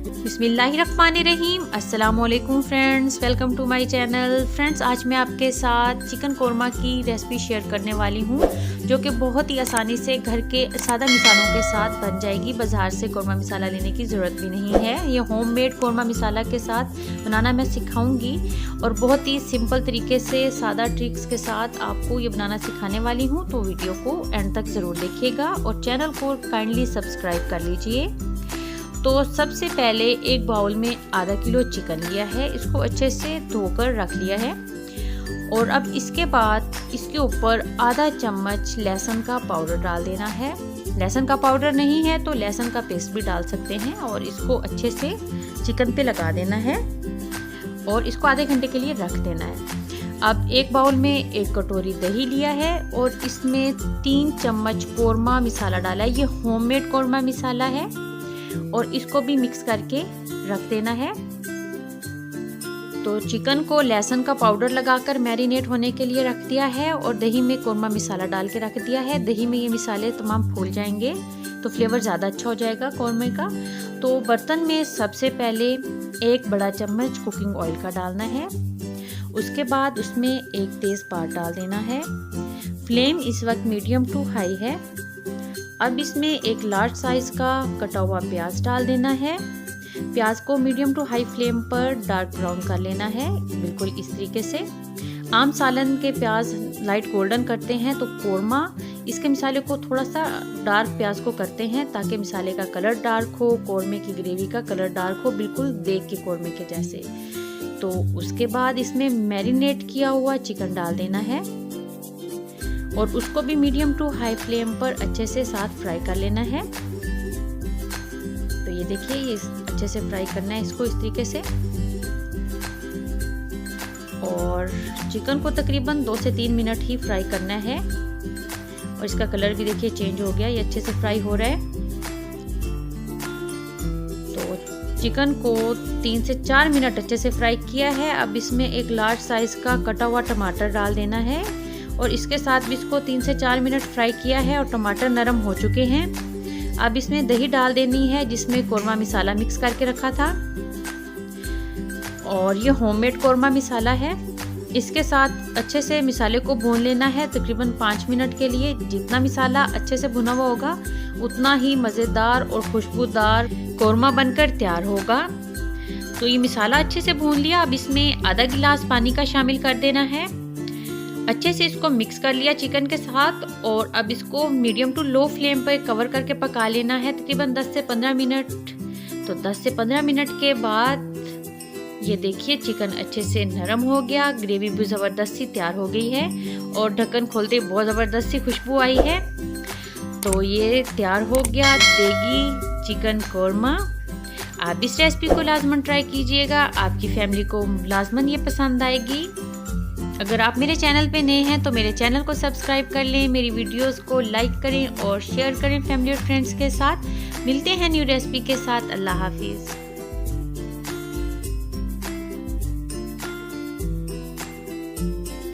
बिस्मिल्लाहिर्रहमानिर्रहीम। अस्सलामुअलैकुम friends, welcome to my channel. Friends, आज मैं आपके साथ चिकन कोरमा की रेसिपी शेयर करने वाली हूँ, जो कि बहुत ही आसानी से घर के सादा मिसालों के साथ बन जाएगी। बाज़ार से कोरमा मसाला लेने की ज़रूरत भी नहीं है। ये होममेड कोरमा मसाला के साथ बनाना मैं सिखाऊंगी और बहुत ही सिंपल तरीके से सादा ट्रिक्स के साथ आपको ये बनाना सिखाने वाली हूँ। तो वीडियो को एंड तक ज़रूर देखिएगा और चैनल को काइंडली सब्सक्राइब कर लीजिए। तो सबसे पहले एक बाउल में आधा किलो चिकन लिया है, इसको अच्छे से धोकर रख लिया है। और अब इसके बाद इसके ऊपर आधा चम्मच लहसुन का पाउडर डाल देना है। लहसुन का पाउडर नहीं है तो लहसुन का पेस्ट भी डाल सकते हैं और इसको अच्छे से चिकन पे लगा देना है और इसको आधे घंटे के लिए रख देना है। अब एक बाउल में एक कटोरी दही लिया है और इसमें 3 चम्मच कोरमा मसाला डाला है। ये होममेड कोरमा मसाला है और इसको भी मिक्स करके रख देना है। तो चिकन को लहसुन का पाउडर लगाकर मैरिनेट होने के लिए रख दिया है और दही में कोरमा मसाला डाल के रख दिया है। दही में ये मसाले तमाम फूल जाएंगे तो फ्लेवर ज़्यादा अच्छा हो जाएगा कोरमे का। तो बर्तन में सबसे पहले एक बड़ा चम्मच कुकिंग ऑयल का डालना है। उसके बाद उसमें एक तेज़पात डाल देना है। फ्लेम इस वक्त मीडियम टू हाई है। अब इसमें एक लार्ज साइज का कटा हुआ प्याज डाल देना है। प्याज को मीडियम टू हाई फ्लेम पर डार्क ब्राउन कर लेना है, बिल्कुल इस तरीके से। आम सालन के प्याज लाइट गोल्डन करते हैं तो कोरमा इसके मसाले को थोड़ा सा डार्क प्याज को करते हैं ताकि मसाले का कलर डार्क हो, कोरमे की ग्रेवी का कलर डार्क हो, बिल्कुल देख के कोरमे के जैसे। तो उसके बाद इसमें मैरिनेट किया हुआ चिकन डाल देना है और उसको भी मीडियम टू हाई फ्लेम पर अच्छे से साथ फ्राई कर लेना है। तो ये देखिए, ये अच्छे से फ्राई करना है इसको इस तरीके से। और चिकन को तकरीबन 2 से 3 मिनट ही फ्राई करना है और इसका कलर भी देखिए चेंज हो गया, ये अच्छे से फ्राई हो रहा है। तो चिकन को 3 से 4 मिनट अच्छे से फ्राई किया है। अब इसमें एक लार्ज साइज का कटा हुआ टमाटर डाल देना है और इसके साथ भी इसको 3 से 4 मिनट फ्राई किया है और टमाटर नरम हो चुके हैं। अब इसमें दही डाल देनी है जिसमें कोरमा मसाला मिक्स करके रखा था और ये होममेड कोरमा मसाला है। इसके साथ अच्छे से मसाले को भून लेना है तकरीबन 5 मिनट के लिए। जितना मसाला अच्छे से भुना हुआ होगा उतना ही मज़ेदार और खुशबूदार कोरमा बनकर तैयार होगा। तो ये मसाला अच्छे से भून लिया। अब इसमें आधा गिलास पानी का शामिल कर देना है। अच्छे से इसको मिक्स कर लिया चिकन के साथ और अब इसको मीडियम टू लो फ्लेम पर कवर करके पका लेना है तकरीबन 10 से 15 मिनट। तो 10 से 15 मिनट के बाद ये देखिए चिकन अच्छे से नरम हो गया, ग्रेवी भी ज़बरदस्त सी तैयार हो गई है और ढक्कन खोलते बहुत ज़बरदस्त सी खुशबू आई है। तो ये तैयार हो गया देगी चिकन कोरमा। आप इस रेसिपी को लाजमन ट्राई कीजिएगा, आपकी फैमिली को लाजमन ये पसंद आएगी। अगर आप मेरे चैनल पे नए हैं तो मेरे चैनल को सब्सक्राइब कर लें, मेरी वीडियोस को लाइक करें और शेयर करें फैमिली और फ्रेंड्स के साथ। मिलते हैं न्यू रेसिपी के साथ। अल्लाह हाफिज़।